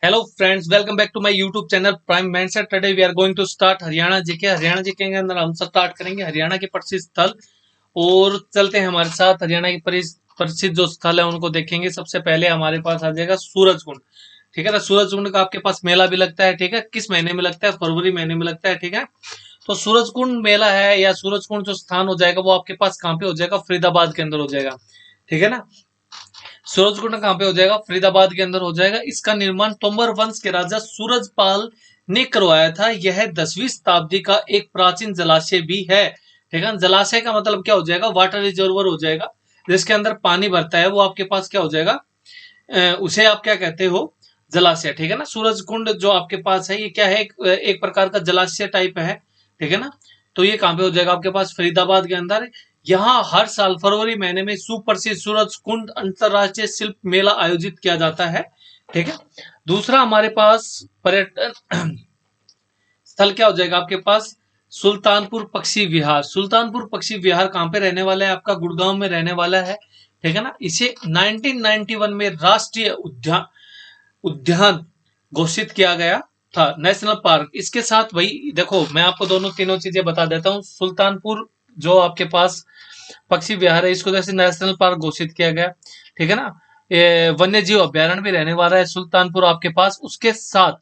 Hello friends, welcome back to my YouTube channel Prime Mindset. Today we are going to start Haryana GK. Haryana GK के अंदर हम start करेंगे हरियाणा के प्रसिद्ध स्थल। और चलते हैं हमारे साथ हरियाणा के प्रसिद्ध जो स्थल है उनको देखेंगे। सबसे पहले हमारे पास आ जाएगा सूरजकुंड। ठीक है ना, सूरजकुंड का आपके पास मेला भी लगता है। ठीक है, किस महीने में लगता है? फरवरी महीने में लगता है। ठीक है, तो सूरजकुंड मेला है या सूरजकुंड जो स्थान हो जाएगा वो आपके पास कहाँ पे हो जाएगा? फरीदाबाद के अंदर हो जाएगा। ठीक है ना, सूरजकुंड कहाँ पे हो जाएगा? फरीदाबाद के अंदर हो जाएगा। इसका निर्माण तोमर वंश के राजा सूरजपाल ने करवाया था। यह 10वीं शताब्दी का एक प्राचीन जलाशय भी है। ठीक है, जलाशय का मतलब क्या हो जाएगा? वाटर रिजर्वर हो जाएगा, जिसके अंदर पानी भरता है वो आपके पास क्या हो जाएगा? उसे आप क्या कहते हो? जलाशय। ठीक है ना, सूरज कुंड जो आपके पास है ये क्या है? एक प्रकार का जलाशय टाइप है। ठीक है ना, तो ये कहां पे हो जाएगा? आपके पास फरीदाबाद के अंदर। यहाँ हर साल फरवरी महीने में सुप्रसिद्ध सूरज कुंड अंतरराष्ट्रीय शिल्प मेला आयोजित किया जाता है। ठीक है, दूसरा हमारे पास पर्यटन स्थल क्या हो जाएगा आपके पास? सुल्तानपुर पक्षी विहार। सुल्तानपुर पक्षी विहार कहां पे रहने वाला है? आपका गुड़गांव में रहने वाला है। ठीक है ना, इसे 1991 में राष्ट्रीय उद्यान उद्यान घोषित किया गया था, नेशनल पार्क। इसके साथ भाई देखो, मैं आपको दोनों तीनों चीजें बता देता हूँ। सुल्तानपुर जो आपके पास पक्षी विहार है इसको जैसे नेशनल पार्क घोषित किया गया। ठीक है ना, ये वन्य जीव अभ्यारण्य भी रहने वाला है सुल्तानपुर आपके पास। उसके साथ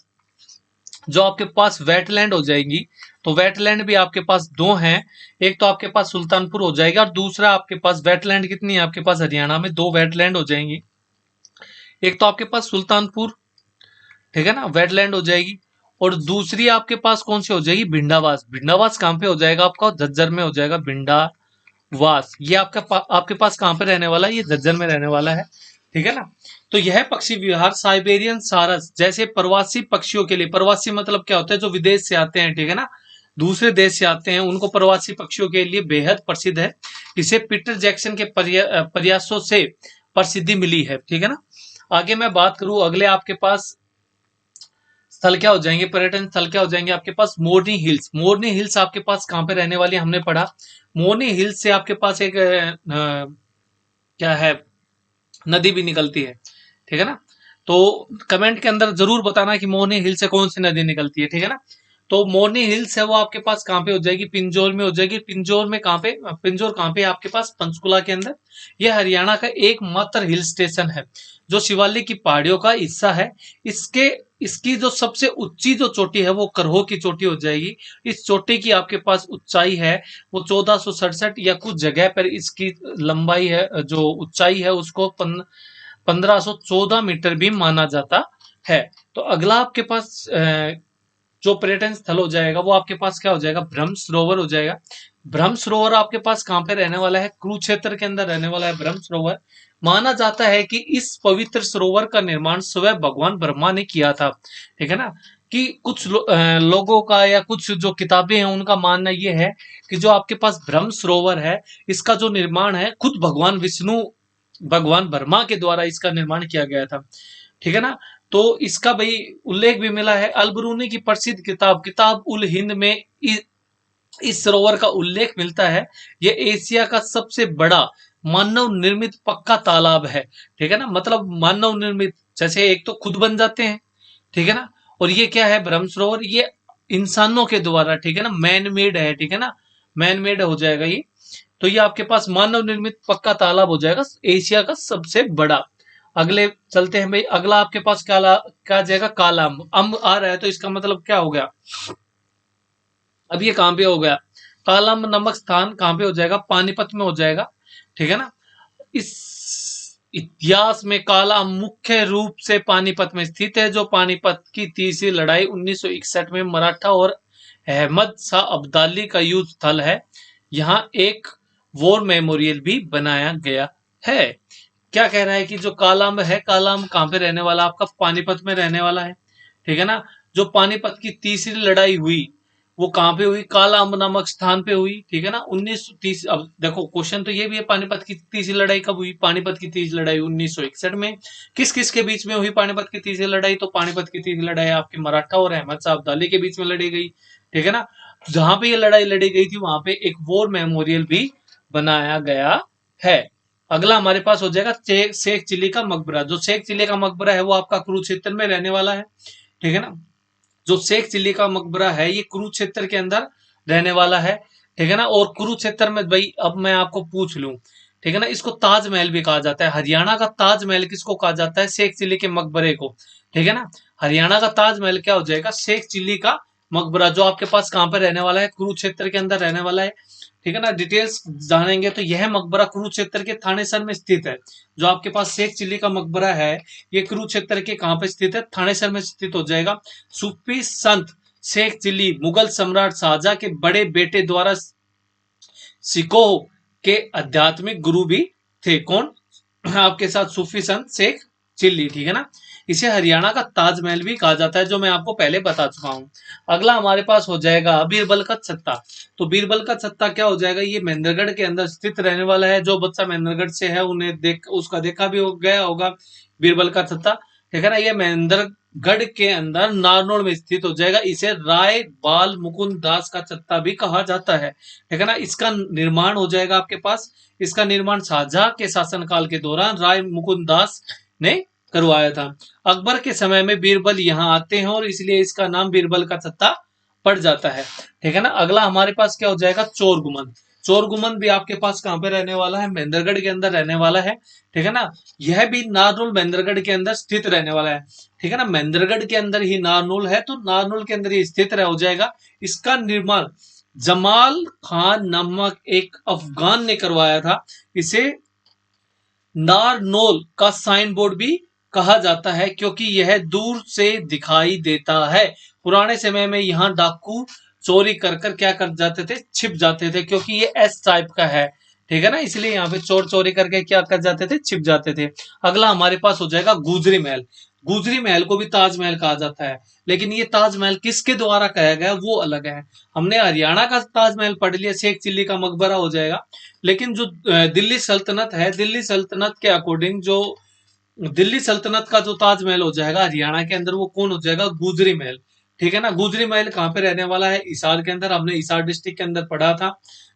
जो आपके पास वेटलैंड हो जाएंगी, तो वेटलैंड भी आपके पास दो हैं। एक तो आपके पास सुल्तानपुर हो जाएगा और दूसरा आपके पास वेटलैंड कितनी है आपके पास? हरियाणा में दो वेटलैंड हो जाएंगी। एक तो आपके पास सुल्तानपुर, ठीक है ना, वेटलैंड हो जाएगी। और दूसरी आपके पास कौन सी हो जाएगी? भिंडावास। भिंडावास कहां पे हो जाएगा आपका? झज्जर में हो जाएगा भिंडावास। ये आपके पास कहां पे रहने वाला है? ये झज्जर में रहने वाला है। ठीक है ना, तो यह पक्षी विहार साइबेरियन सारस जैसे प्रवासी पक्षियों के लिए, प्रवासी मतलब क्या होता है? जो विदेश से आते हैं, ठीक है ना, दूसरे देश से आते हैं, उनको प्रवासी पक्षियों के लिए बेहद प्रसिद्ध है। इसे पीटर जैक्सन के प्रयासों से प्रसिद्धि मिली है। ठीक है ना, आगे मैं बात करूं, अगले आपके पास स्थल क्या हो जाएंगे? पर्यटन स्थल क्या हो जाएंगे आपके पास? मोरनी हिल्स। मोरनी हिल्स आपके पास कहां पे रहने वाली है? हमने पढ़ा मोरनी हिल्स से आपके पास एक क्या है, नदी भी निकलती है। ठीक है ना, तो कमेंट के अंदर जरूर बताना कि मोरनी हिल से कौन सी नदी निकलती है। ठीक है ना, तो मोरनी हिल्स है वो आपके पास कहां पे हो जाएगी? पिंजौर में हो जाएगी। पिंजौर में कहां पे? पिंजौर कहां पे? आपके पास पंचकुला के अंदर। यह हरियाणा का एकमात्र हिल स्टेशन है जो शिवालिक की पहाड़ियों का हिस्सा है। इसके इसकी जो सबसे ऊंची जो चोटी है वो करहो की चोटी हो जाएगी। इस चोटी की आपके पास ऊंचाई है वो 1467, या कुछ जगह पर इसकी लंबाई है, जो ऊंचाई है उसको 1514 मीटर भी माना जाता है। तो अगला आपके पास जो पर्यटन स्थल हो जाएगा वो आपके पास क्या हो जाएगा? ब्रह्म सरोवर हो जाएगा। ब्रह्म सरोवर आपके पास कहां पे रहने वाला है? कुरुक्षेत्र के अंदर रहने वाला है ब्रह्म सरोवर। माना जाता है कि इस पवित्र सरोवर का निर्माण स्वयं भगवान ब्रह्मा ने किया था। ठीक है ना, कि कुछ लोगों का या कुछ जो किताबें हैं उनका मानना यह है कि जो आपके पास ब्रह्म सरोवर है इसका जो निर्माण है खुद भगवान विष्णु, भगवान ब्रह्मा के द्वारा इसका निर्माण किया गया था। ठीक है ना, तो इसका भाई उल्लेख भी मिला है। अलबरूनी की प्रसिद्ध किताब किताब उल हिंद में इस सरोवर का उल्लेख मिलता है। यह एशिया का सबसे बड़ा मानव निर्मित पक्का तालाब है। ठीक है ना, मतलब मानव निर्मित, जैसे एक तो खुद बन जाते हैं, ठीक है ना, और ये क्या है? ब्रह्म सरोवर ये इंसानों के द्वारा, ठीक है ना, मैन मेड है। ठीक है ना, मैन मेड हो जाएगा ये। तो ये आपके पास मानव निर्मित पक्का तालाब हो जाएगा, एशिया का सबसे बड़ा। अगले चलते हैं भाई, अगला आपके पास क्या जाएगा? काला अम्ब। अम्ब आ रहा है तो इसका मतलब क्या हो गया? अब ये कहां पे हो गया? काला अम्ब नामक स्थान कहां पे हो जाएगा? पानीपत में हो जाएगा। ठीक है ना, इस इतिहास में काला अम्ब मुख्य रूप से पानीपत में स्थित है, जो पानीपत की तीसरी लड़ाई 1961 में मराठा और अहमद शाह अब्दाली का युद्ध स्थल है। यहाँ एक वॉर मेमोरियल भी बनाया गया है। क्या कह रहा है कि जो कालाअंब है, कालाअंब कहां पे रहने वाला? आपका पानीपत में रहने वाला है। ठीक है ना, जो पानीपत की तीसरी लड़ाई हुई वो कहां पे हुई? कालाअंब नामक स्थान पे हुई। ठीक है ना, 1930। अब देखो क्वेश्चन तो ये भी है, पानीपत की तीसरी लड़ाई कब हुई? पानीपत की तीसरी लड़ाई 1961 में। किस किस के बीच में हुई पानीपत की तीसरी लड़ाई? तो पानीपत की तीसरी लड़ाई आपके मराठा और अहमद शाह अब्दाली के बीच में लड़ी गई। ठीक है ना, जहां पे ये लड़ाई लड़ी गई थी वहां पे एक वॉर मेमोरियल भी बनाया गया है। अगला हमारे पास हो जाएगा शेख चिल्ली का मकबरा। जो शेख चिल्ली का मकबरा है वो आपका कुरुक्षेत्र में रहने वाला है, ठीक है ना। जो शेख चिल्ली का मकबरा है ये कुरुक्षेत्र के अंदर रहने वाला है, ठीक है ना। और कुरुक्षेत्र में भाई अब मैं आपको पूछ लूं, ठीक है ना, इसको ताजमहल भी कहा जाता है। हरियाणा का ताजमहल किसको कहा जाता है? शेख चिल्ली के मकबरे को, ठीक है ना। हरियाणा का ताजमहल क्या हो जाएगा? शेख चिल्ली का मकबरा, जो आपके पास कहां पर रहने वाला है? कुरुक्षेत्र के अंदर रहने वाला है, ठीक है ना। डिटेल्स जानेंगे तो यह मकबरा कुरुक्षेत्र के थानेसर में स्थित है। जो आपके पास शेख चिल्ली का मकबरा है ये कुरुक्षेत्र के कहां पर स्थित है? थानेसर में स्थित हो जाएगा। सूफी संत शेख चिल्ली मुगल सम्राट शाहजहां के बड़े बेटे द्वारा सिखों के आध्यात्मिक गुरु भी थे। कौन? आपके साथ सूफी संत शेख चिल्ली, ठीक है ना। इसे हरियाणा का ताजमहल भी कहा जाता है, जो मैं आपको पहले बता चुका हूं। अगला हमारे पास हो जाएगा बीरबल का छत्ता। तो बीरबल का छत्ता क्या हो जाएगा? ये महेंद्रगढ़ के अंदर स्थित रहने वाला है। जो बच्चा महेंद्रगढ़ से है उन्हें देख उसका देखा भी हो गया होगा बीरबल का छत्ता, ठीक है ना। ये महेंद्रगढ़ के अंदर नारनौल में स्थित हो जाएगा। इसे राय बाल मुकुंद दास का छत्ता भी कहा जाता है, ठीक है ना। इसका निर्माण हो जाएगा आपके पास, इसका निर्माण शाहजहां के शासनकाल के दौरान राय मुकुंद दास ने करवाया था। अकबर के समय में बीरबल यहाँ आते हैं और इसलिए इसका नाम बीरबल का छत्ता पड़ जाता है, ठीक है ना। अगला हमारे पास क्या हो जाएगा? चोर गुमन। चोर गुमन भी आपके पास कहां पे रहने वाला है? महेंद्रगढ़ के अंदर रहने वाला है, ठीक है ना। यह भी नारनौल महेंद्रगढ़ के अंदर स्थित रहने वाला है, ठीक है ना। महेंद्रगढ़ के अंदर ही नारनौल है तो नारनौल के अंदर ही स्थित रह हो जाएगा। इसका निर्माण जमाल खान नामक एक अफगान ने करवाया था। इसे नारनौल का साइन बोर्ड भी कहा जाता है क्योंकि यह दूर से दिखाई देता है। पुराने समय में यहाँ डाकू चोरी कर कर क्या कर जाते थे? छिप जाते थे, क्योंकि ये एस टाइप का है, ठीक है ना। इसलिए यहाँ पे चोर चोरी करके क्या कर जाते थे? छिप जाते थे। अगला हमारे पास हो जाएगा गुजरी महल। गुजरी महल को भी ताजमहल कहा जाता है, लेकिन ये ताजमहल किसके द्वारा कहा गया वो अलग है। हमने हरियाणा का ताजमहल पढ़ लिया, शेख चिल्ली का मकबरा हो जाएगा। लेकिन जो दिल्ली सल्तनत है, दिल्ली सल्तनत के अकॉर्डिंग जो दिल्ली सल्तनत का जो ताजमहल हो जाएगा हरियाणा के अंदर, वो कौन हो जाएगा? गुजरी महल, ठीक है ना। गुजरी महल कहाँ पे रहने वाला है? हिसार के अंदर। हमने हिसार डिस्ट्रिक्ट के अंदर पढ़ा था,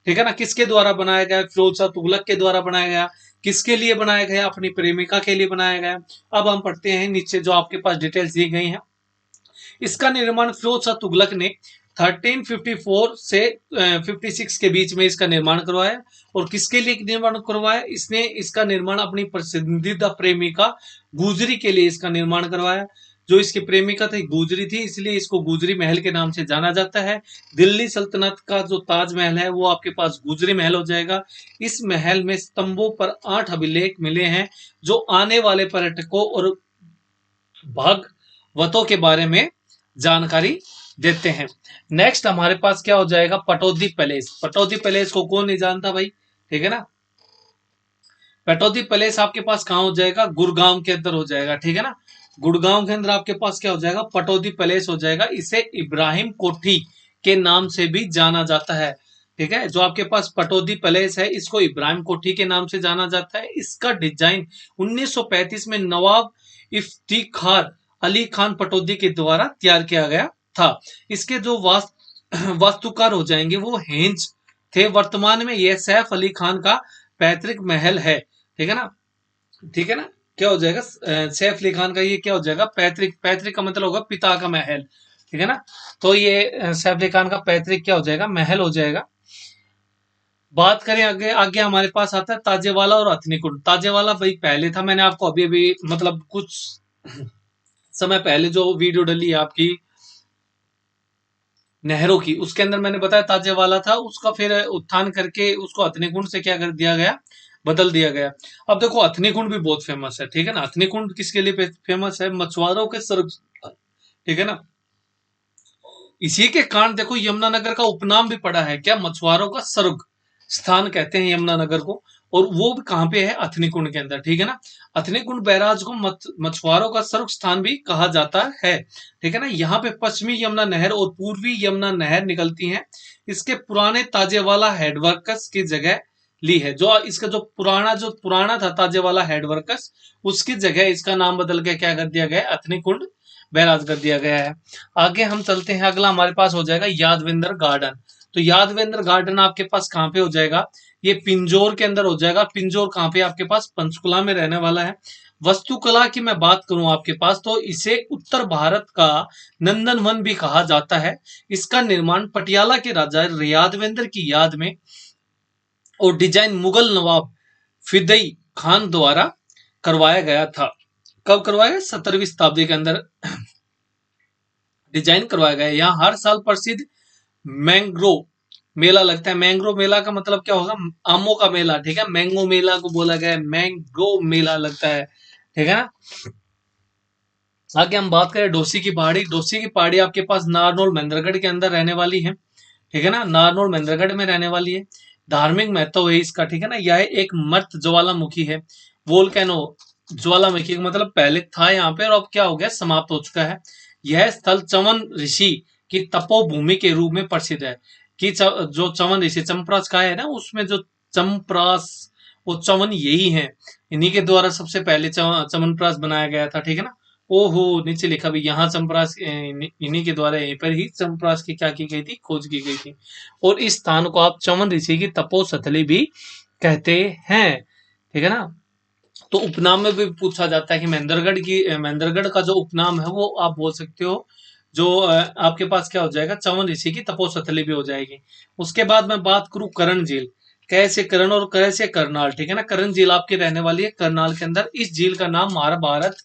ठीक है ना। किसके द्वारा बनाया गया? फिरोज शाह तुगलक के द्वारा बनाया गया। किसके लिए बनाया गया? अपनी प्रेमिका के लिए बनाया गया। अब हम पढ़ते हैं नीचे जो आपके पास डिटेल्स दी गई हैं। इसका निर्माण फिरोज शाह तुगलक ने 1354 से 56 के बीच में इसका निर्माण करवाया। और किसके लिए निर्माण करवाया? इसने इसका निर्माण अपनी पसंदीदा प्रेमिका गुजरी के लिए इसका निर्माण करवाया। जो इसकी प्रेमिका थी गुजरी थी, इसलिए इसको गुजरी महल के नाम से जाना जाता है। दिल्ली सल्तनत का जो ताजमहल है वो आपके पास गुजरी महल हो जाएगा। इस महल में स्तंभों पर 8 अभिलेख मिले हैं जो आने वाले पर्यटकों और भागवतों के बारे में जानकारी देते हैं। नेक्स्ट हमारे पास क्या हो जाएगा? पटौदी पैलेस। पटौदी पैलेस को कौन नहीं जानता भाई, ठीक है ना। पटौदी पैलेस आपके पास कहां हो जाएगा? गुड़गांव के अंदर हो जाएगा, ठीक है ना। गुड़गांव के अंदर आपके पास क्या हो जाएगा? पटौदी पैलेस हो जाएगा। इसे इब्राहिम कोठी के नाम से भी जाना जाता है, ठीक है। जो आपके पास पटौदी पैलेस है इसको इब्राहिम कोठी के नाम से जाना जाता है। इसका डिजाइन 1935 में नवाब इफ्तिखार अली खान पटौदी के द्वारा तैयार किया गया था। इसके जो वास्तुकार हो जाएंगे वो हेंज थे। वर्तमान में यह सैफ अली खान का पैतृक महल है, ठीक है ना। ठीक है ना, क्या हो जाएगा? सैफ अली खान का ये क्या हो जाएगा? पैतृक। पैतृक का मतलब होगा पिता का महल, ठीक है ना। तो ये सैफ अली खान का पैतृक क्या हो जाएगा? महल हो जाएगा। बात करें आगे, आगे हमारे पास आता है ताजेवाला और हथनीकुंड। ताजेवाला भाई पहले था, मैंने आपको अभी अभी मतलब कुछ समय पहले जो वीडियो डली है आपकी नहरों की, उसके अंदर मैंने बताया ताजेवाला था, उसका फिर उत्थान करके उसको हथनीकुंड से क्या कर दिया गया? बदल दिया गया। अब देखो हथनीकुंड भी बहुत फेमस है, ठीक है ना। हथनीकुंड किसके लिए फेमस है? मछुआरों के स्वर्ग, ठीक है ना। इसी के कारण देखो यमुनानगर का उपनाम भी पड़ा है, क्या? मछुआरों का स्वर्ग स्थान कहते हैं यमुनानगर को। और वो भी कहां पे है? अथनी कुंड के अंदर, ठीक है ना। अथनी कुंड बैराज को मछुआरों का स्वर्ग स्थान भी कहा जाता है, ठीक है ना। यहाँ पे पश्चिमी यमुना नहर और पूर्वी यमुना नहर निकलती हैं। इसके पुराने ताजेवाला हेडवर्कस की जगह ली है। जो इसका जो पुराना था ताजेवाला हेडवर्कस, उसकी जगह इसका नाम बदल के क्या कर दिया गया? अथनी कुंड बैराज कर दिया गया है। आगे हम चलते हैं, अगला हमारे पास हो जाएगा यादवेंद्र गार्डन। तो यादवेंद्र गार्डन आपके पास कहां पे हो जाएगा? ये पिंजौर के अंदर हो जाएगा। पिंजौर कहाँ पे? आपके पास पंचकुला में रहने वाला है। वास्तुकला की मैं बात करूं आपके पास, तो इसे उत्तर भारत का नंदन वन भी कहा जाता है। इसका निर्माण पटियाला के राजा यादवेंद्र की याद में और डिजाइन मुगल नवाब फिदई खान द्वारा करवाया गया था। कब करवाया गया? 17वीं शताब्दी के अंदर डिजाइन करवाया गया। यहाँ हर साल प्रसिद्ध मैंग्रो मेला लगता है। मैंग्रो मेला का मतलब क्या होगा? आमों का मेला, ठीक है। मैंगो मेला को बोला गया है, मैंग्रो मेला लगता है, ठीक है ना। आगे हम बात करें डोसी की पहाड़ी। डोसी की पहाड़ी आपके पास नारनौल महेंद्रगढ़ के अंदर रहने वाली है, ठीक है ना। नारनौल महेंद्रगढ़ में रहने वाली है। धार्मिक महत्व है इसका, ठीक है ना। यह एक मर्त ज्वालामुखी है। वोल्केनो ज्वालामुखी का मतलब पहले था यहाँ पे और अब क्या हो गया? समाप्त हो चुका है। यह स्थल चवन ऋषि की तपोभूमि के रूप में प्रसिद्ध है। कि जो चवन ऋषि चंपरास का है ना, उसमें जो चंपरास, वो चवन यही है। इन्हीं के द्वारा सबसे पहले चवनप्राश बनाया गया था, ठीक है ना। ओहो, नीचे लिखा भी यहाँ चंपरास इन्हीं के द्वारा यहीं पर ही चंपरास की क्या की गई थी? खोज की गई थी। और इस स्थान को आप चवन ऋषि की तपोस्थली भी कहते हैं, ठीक है ना। तो उपनाम में भी पूछा जाता है कि महेंद्रगढ़ का जो उपनाम है वो आप बोल सकते हो। जो आपके पास क्या हो जाएगा? चवन ऋषि की तपोस्थली भी हो जाएगी। उसके बाद मैं बात करूं करण झील। कैसे करण और कैसे करनाल, ठीक है ना। करण झील आपकी रहने वाली है करनाल के अंदर। इस झील का नाम महाभारत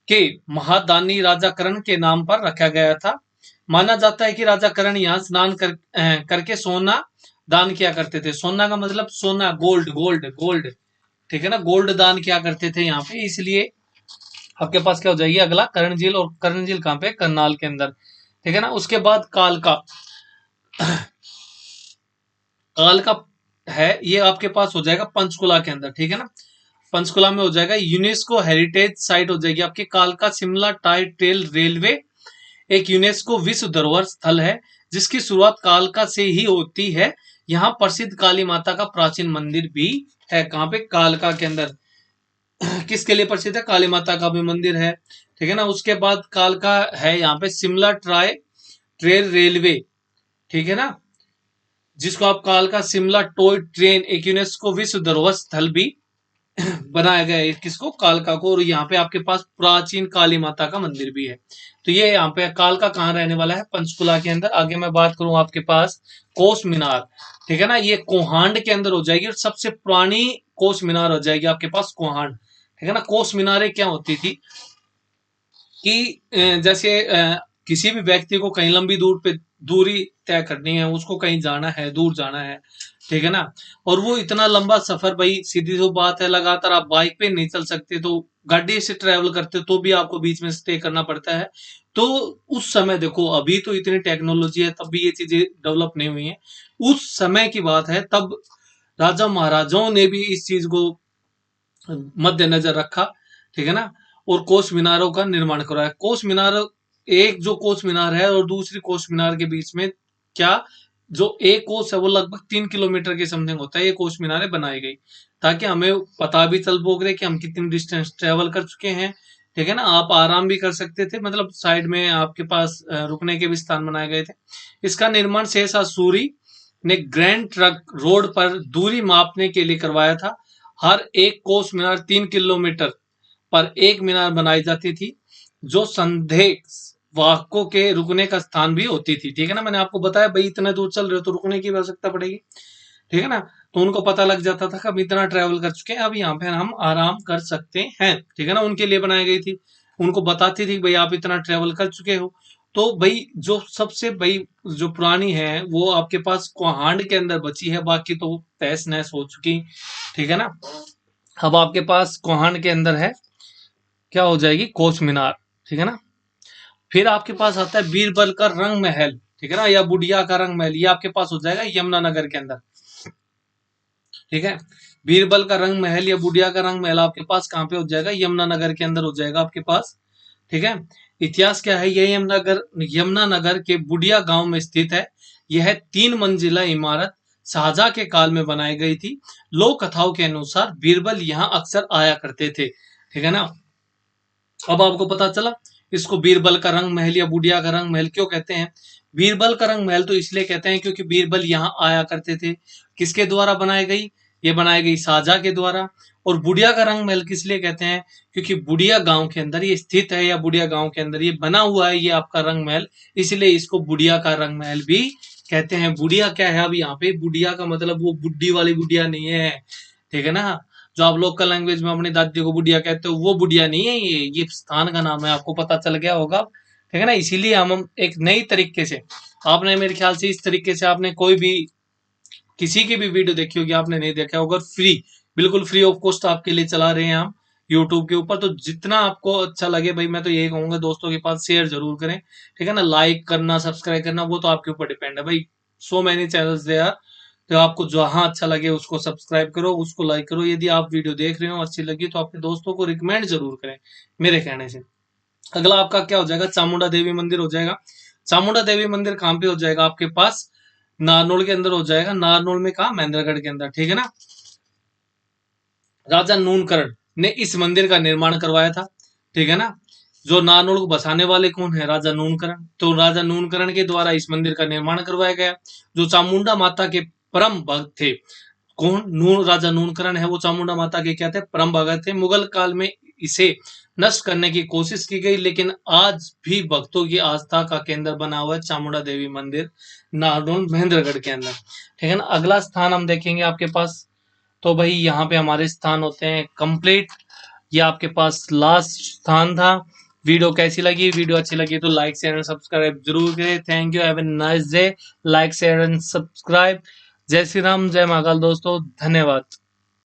के महादानी राजा करण के नाम पर रखा गया था। माना जाता है कि राजा करण यहाँ स्नान करके सोना दान किया करते थे। सोना का मतलब सोना, गोल्ड गोल्ड गोल्ड, ठीक है ना। गोल्ड दान किया करते थे यहाँ पे, इसलिए आपके पास क्या हो जाएगी अगला? करण झील। और करण झील कहाँ पे? करनाल के अंदर, ठीक है ना। उसके बाद कालका। कालका है, ये आपके पास हो जाएगा पंचकुला के अंदर, ठीक है ना। पंचकुला में हो जाएगा। यूनेस्को हेरिटेज साइट हो जाएगी आपकी कालका शिमला टाई ट्रेल रेलवे। एक यूनेस्को विश्व धरोहर स्थल है जिसकी शुरुआत कालका से ही होती है। यहाँ प्रसिद्ध काली माता का प्राचीन मंदिर भी है। कहाँ पे? कालका के अंदर। किसके लिए प्रसिद्ध है? काली माता का भी मंदिर है, ठीक है ना। उसके बाद कालका है यहाँ पे शिमला ट्राई ट्रेल रेलवे, ठीक है ना, जिसको आप कालका शिमला टॉय ट्रेन एक यूनेस्को विश्व धरोहर स्थल भी बनाया गया है किसको? कालका को। और यहाँ पे आपके पास प्राचीन काली माता का मंदिर भी है। तो ये यहाँ पे कालका कहाँ रहने वाला है? पंचकुला के अंदर। आगे मैं बात करूं आपके पास कोस मीनार, ठीक है ना। ये कोहांड के अंदर हो जाएगी और सबसे पुरानी कोस मीनार हो जाएगी आपके पास कोहांड, ठीक है ना। कोस मीनारें क्या होती थी कि जैसे किसी भी व्यक्ति को कहीं लंबी दूरी तय करनी है, उसको कहीं जाना है, दूर जाना है, ठीक है ना। और वो इतना लंबा सफर, भाई सीधी सी बात है, लगातार आप बाइक पे नहीं चल सकते, तो गाड़ी से ट्रेवल करते तो भी आपको बीच में स्टे करना पड़ता है। तो उस समय देखो, अभी तो इतनी टेक्नोलॉजी है, तब भी ये चीजें डेवलप नहीं हुई है। उस समय की बात है, तब राजा महाराजाओं ने भी इस चीज को मद्देनजर रखा, ठीक है ना। और कोस मीनारों का निर्माण कराया। कोस मीनार, एक जो कोस मीनार है और दूसरी कोस मीनार के बीच में क्या, जो एक कोस है वो लगभग 3 किलोमीटर के समथिंग होता है। ये कोस मीनारें बनाई गई ताकि हमें पता भी चल पोगे कि हम कितनी डिस्टेंस ट्रेवल कर चुके हैं, ठीक है ना। आप आराम भी कर सकते थे, मतलब साइड में आपके पास रुकने के भी स्थान बनाए गए थे। इसका निर्माण शेरशाह सूरी ने ग्रैंड ट्रक रोड पर दूरी मापने के लिए करवाया था। हर एक कोस मीनार 3 किलोमीटर पर एक मीनार बनाई जाती थी, जो संदेह वाहकों के रुकने का स्थान भी होती थी, ठीक है ना। मैंने आपको बताया भाई इतना दूर चल रहे हो तो रुकने की आवश्यकता पड़ेगी, ठीक है ना। तो उनको पता लग जाता था कि अब इतना ट्रेवल कर चुके हैं, अब यहाँ पे हम आराम कर सकते हैं, ठीक है ना। उनके लिए बनाई गई थी, उनको बताती थी भाई आप इतना ट्रेवल कर चुके हो। तो भाई जो सबसे भाई जो पुरानी है वो आपके पास कोहांड के अंदर बची है, बाकी तो तहस नहस हो चुकी, ठीक है ना। अब आपके पास कोहांड के अंदर है, क्या हो जाएगी? कोच मीनार, ठीक है ना। फिर आपके पास आता है बीरबल का रंग महल, ठीक है ना, या बुढ़िया का रंग महल। ये आपके पास हो जाएगा यमुनानगर के अंदर, ठीक है। बीरबल का रंग महल या बुढ़िया का रंग महल आपके पास कहाँ पे हो जाएगा? यमुनानगर के अंदर हो जाएगा आपके पास, ठीक है। इतिहास क्या है? यह यमुनानगर के बुढ़िया गांव में स्थित है। यह 3 मंजिला इमारत शाहजहां के काल में बनाई गई थी। लोक कथाओं के अनुसार बीरबल यहाँ अक्सर आया करते थे, ठीक है ना। अब आपको पता चला इसको बीरबल का रंग महल या बुढ़िया का रंग महल क्यों कहते हैं। बीरबल का रंग महल तो इसलिए कहते हैं क्योंकि बीरबल यहाँ आया करते थे। किसके द्वारा बनाई गई? ये बनाई गई शाहजहां के द्वारा। और बुढ़िया का रंग महल किस लिए कहते हैं? क्योंकि बुढ़िया गांव के अंदर ये स्थित है, या बुढ़िया गांव के अंदर ये बना हुआ है, ये आपका रंग महल, इसलिए इसको बुढ़िया का रंग महल भी कहते हैं। बुढ़िया क्या है? अब यहाँ पे बुढ़िया का मतलब वो बुड्ढी वाली बुढ़िया नहीं है, ठीक है ना? जो आप लोकल लैंग्वेज में अपनी दादी को बुढ़िया कहते हो, वो बुढ़िया नहीं है, ये स्थान का नाम है, आपको पता चल गया होगा, ठीक है ना? इसीलिए हम एक नई तरीके से, आपने मेरे ख्याल से इस तरीके से आपने कोई भी किसी की भी वीडियो देखी होगी, आपने नहीं देखा होगा, फ्री, बिल्कुल फ्री ऑफ कॉस्ट आपके लिए चला रहे हैं हम यूट्यूब के ऊपर। तो जितना आपको अच्छा लगे भाई, मैं तो यही कहूंगा दोस्तों के पास शेयर जरूर करें, ठीक है ना? लाइक करना, सब्सक्राइब करना, वो तो आपके ऊपर डिपेंड है भाई। So many channels they are, तो आपको जहां अच्छा लगे उसको सब्सक्राइब करो, उसको लाइक करो। यदि आप वीडियो देख रहे हो अच्छी लगी तो अपने दोस्तों को रिकमेंड जरूर करें मेरे कहने से। अगला आपका क्या हो जाएगा? चामुंडा देवी मंदिर हो जाएगा। चामुंडा देवी मंदिर कहाँ पे हो जाएगा? आपके पास नारनौल के अंदर हो जाएगा। नारनौल में कहा? महेंद्रगढ़ के अंदर, ठीक है ना? राजा नूनकरण ने इस मंदिर का निर्माण करवाया था, ठीक है ना? जो नारनौल को बसाने वाले कौन है? राजा नूनकरण। तो राजा नूनकरण के द्वारा इस मंदिर का निर्माण करवाया गया। जो चामुंडा माता के परम भक्त थे, कौन? राजा नूनकरण है, वो चामुंडा माता के क्या थे? परम भगत थे। मुगल काल में इसे नष्ट करने की कोशिश की गई, लेकिन आज भी भक्तों की आस्था का केंद्र बना हुआ है चामुंडा देवी मंदिर, नारनौल महेंद्रगढ़ के अंदर, ठीक है ना? अगला स्थान हम देखेंगे आपके पास, तो भाई यहाँ पे हमारे स्थान होते हैं कंप्लीट। ये आपके पास लास्ट स्थान था। वीडियो कैसी लगी? वीडियो अच्छी लगी तो लाइक शेयर एंड सब्सक्राइब जरूर करें। Thank you, have a nice day. Like share and subscribe. जय श्री राम, जय महाकाल दोस्तों, धन्यवाद।